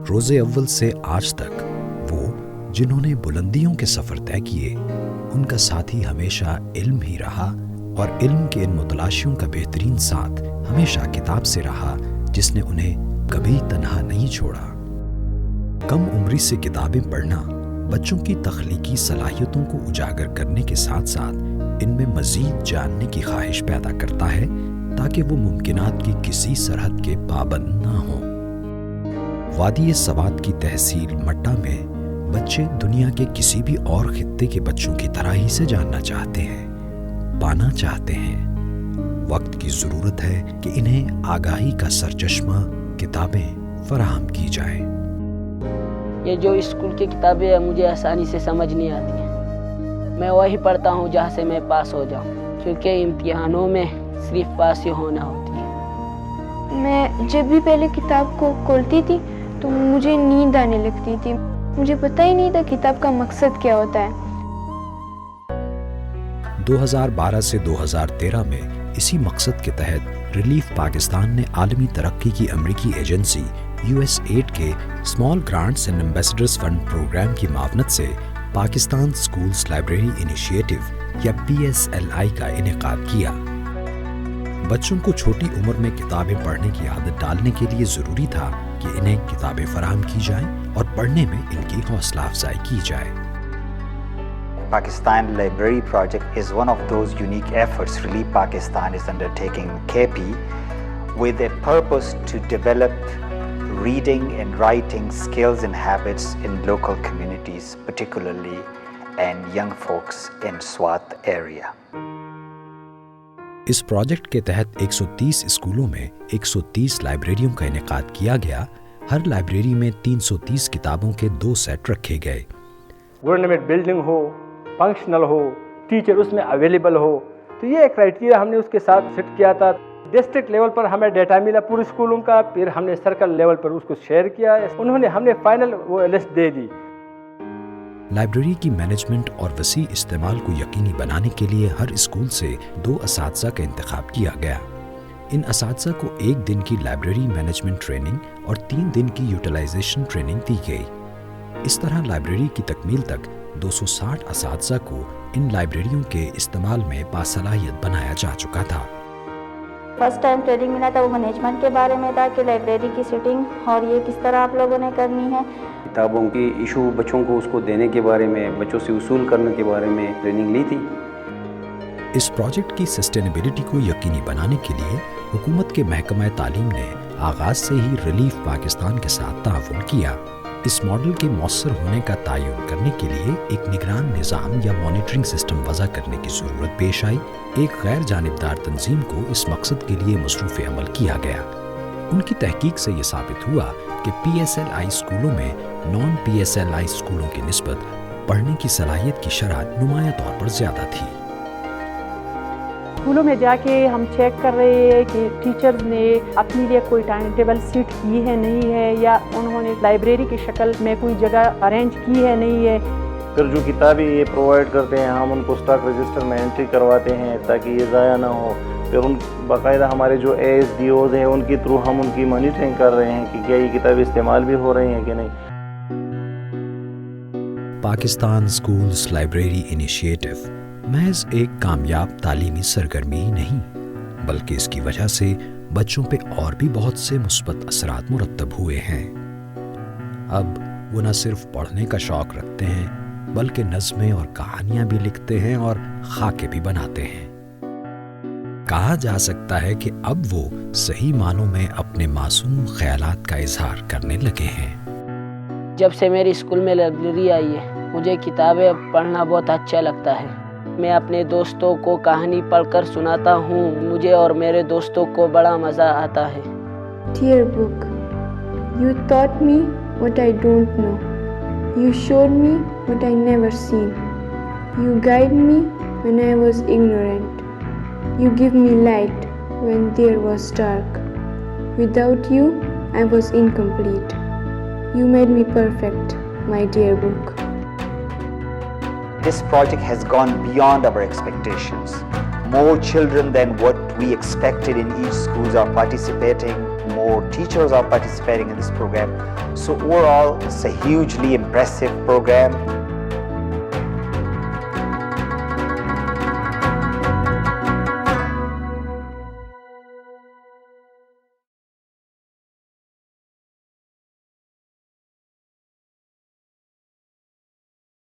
روز اول سے آج تک وہ جنہوں نے بلندیوں کے سفر طے کیے، ان کا ساتھی ہمیشہ علم ہی رہا، اور علم کے ان متلاشیوں کا بہترین ساتھ ہمیشہ کتاب سے رہا، جس نے انہیں کبھی تنہا نہیں چھوڑا۔ کم عمری سے کتابیں پڑھنا بچوں کی تخلیقی صلاحیتوں کو اجاگر کرنے کے ساتھ ساتھ ان میں مزید جاننے کی خواہش پیدا کرتا ہے، تاکہ وہ ممکنات کی کسی سرحد کے پابند نہ ہوں۔ وادی سوات کی تحصیل مٹا میں بچے دنیا کے کسی بھی اور خطے کے بچوں کی طرح ہی سے جاننا چاہتے ہیں، پانا چاہتے ہیں۔ وقت کی ضرورت ہے کہ انہیں آگاہی کا سرچشمہ کتابیں فراہم کی جائیں۔ یہ جو اسکول کی کتابیں ہیں مجھے آسانی سے سمجھ نہیں آتی ہیں، میں وہی پڑھتا ہوں جہاں سے میں پاس ہو جاؤں، کیونکہ امتحانوں میں صرف پاس ہی ہونا ہوتی ہے۔ میں جب بھی پہلے کتاب کو کھولتی تھی تو مجھے نیند آنے لگتی تھی، مجھے پتہ ہی نہیں تھا کتاب کا مقصد کیا ہوتا ہے۔ 2012 سے 2013 میں اسی مقصد کے تحت ریلیف پاکستان نے عالمی ترقی کی امریکی ایجنسی USAID کے Small Grants and Ambassadors Fund Program کی معاونت سے پاکستان اسکولز لائبریری انیشیٹو یا PSLI کا انعقاد کیا۔ بچوں کو چھوٹی عمر میں کتابیں پڑھنے کی عادت ڈالنے کے لیے ضروری تھا کہ انہیں کتابیں فراہم کی جائیں اور پڑھنے میں ان کی حوصلہ افزائی کی جائے۔ Pakistan Library Project is one of those unique efforts Relief Pakistan is undertaking KP with a purpose to develop reading and writing skills and habits in local communities, particularly and young folks in Swat area. اس project کے تحت 130 اسکولوں میں 130 لائبریریوں کا انعقاد کیا گیا۔ ہر library میں 330 کتابوں کے 2 سیٹ رکھے گئے۔ گورنمنٹ بلڈنگ ہو، فنکشنل ہو، ٹیچر اس میں اویلیبل ہو، تو یہ کرائٹیریا ہم نے اس کے ساتھ سیٹ کیا تھا۔ ڈسٹرکٹ لیول پر ہمیں ڈیٹا ملا پورے اسکولوں کا، پھر ہم نے سرکل لیول پر اس کو شیئر کیا، ہم نے فائنل وہ لسٹ دے دی۔ لائبریری کی مینجمنٹ اور وسیع استعمال کو یقینی بنانے کے لیے ہر اسکول سے 2 اساتذہ کا انتخاب کیا گیا۔ ان اساتذہ کو 1 دن کی لائبریری مینجمنٹ ٹریننگ اور 3 دن کی یوٹیلائزیشن ٹریننگ دی گئی۔ اس طرح لائبریری کی تکمیل تک 260 اساتذہ کو ان لائبریریوں کے استعمال میں باصلاحیت بنایا جا چکا تھا۔ فرسٹ ٹائم ٹریننگ ملا تھا وہ مینجمنٹ کے بارے میں تھا کہ لائبریری کی سیٹنگ اور یہ کس طرح آپ لوگوں نے کرنی ہے۔ کتابوں کی ایشو بچوں کو اس کو دینے کے بارے میں، بچوں سے وصول کرنے کے بارے میں ٹریننگ لی تھی۔ اس پروجیکٹ کی سسٹینیبلٹی کو یقینی بنانے کے لیے حکومت کے محکمہ تعلیم نے آغاز سے ہی ریلیف پاکستان کے ساتھ تعاون کیا۔ اس ماڈل کے مؤثر ہونے کا تعین کرنے کے لیے ایک نگران نظام یا مانیٹرنگ سسٹم وضع کرنے کی ضرورت پیش آئی۔ ایک غیر جانبدار تنظیم کو اس مقصد کے لیے مصروف عمل کیا گیا۔ ان کی تحقیق سے یہ ثابت ہوا کہ PSLI اسکولوں میں نان PSLI اسکولوں کی نسبت پڑھنے کی صلاحیت کی شرح نمایاں طور پر زیادہ تھی۔ اسکولوں میں جا کے ہم چیک کر رہے ہیں کہ ٹیچر نے اپنے لیے کوئی ٹائم ٹیبل سیٹ کی ہے نہیں ہے، یا انہوں نے لائبریری کی شکل میں کوئی جگہ ارینج کی ہے نہیں ہے۔ پھر جو کتابیں یہ پرووائڈ کرتے ہیں ہم ان کو اسٹاک رجسٹر میں انٹری کرواتے ہیں تاکہ یہ ضائع نہ ہو۔ پھر ان باقاعدہ ہمارے جو ASDOs ہیں ان کے تھرو ہم ان کی مانیٹرنگ کر رہے ہیں کہ کیا یہ کتابیں استعمال بھی ہو رہی ہیں کہ نہیں۔ پاکستان اسکولز لائبریری انیشیٹو محض ایک کامیاب تعلیمی سرگرمی ہی نہیں، بلکہ اس کی وجہ سے بچوں پہ اور بھی بہت سے مثبت اثرات مرتب ہوئے ہیں۔ اب وہ نہ صرف پڑھنے کا شوق رکھتے ہیں بلکہ نظمیں اور کہانیاں بھی لکھتے ہیں اور خاکے بھی بناتے ہیں۔ کہا جا سکتا ہے کہ اب وہ صحیح معنوں میں اپنے معصوم خیالات کا اظہار کرنے لگے ہیں۔ جب سے میری اسکول میں لائبریری آئی ہے مجھے کتابیں پڑھنا بہت اچھا لگتا ہے۔ میں اپنے دوستوں کو کہانی پڑھ کر سناتا ہوں، مجھے اور میرے دوستوں کو بڑا مزہ آتا ہے۔ Dear book, you taught me what I don't know. You showed me what I never seen. You guided me when I was ignorant. You give me light when there was dark. Without you, I was incomplete. You made me perfect, my dear book. This project has gone beyond our expectations. More children than what we expected in each schools are participating. more teachers are participating in this program. So overall, it's a hugely impressive program.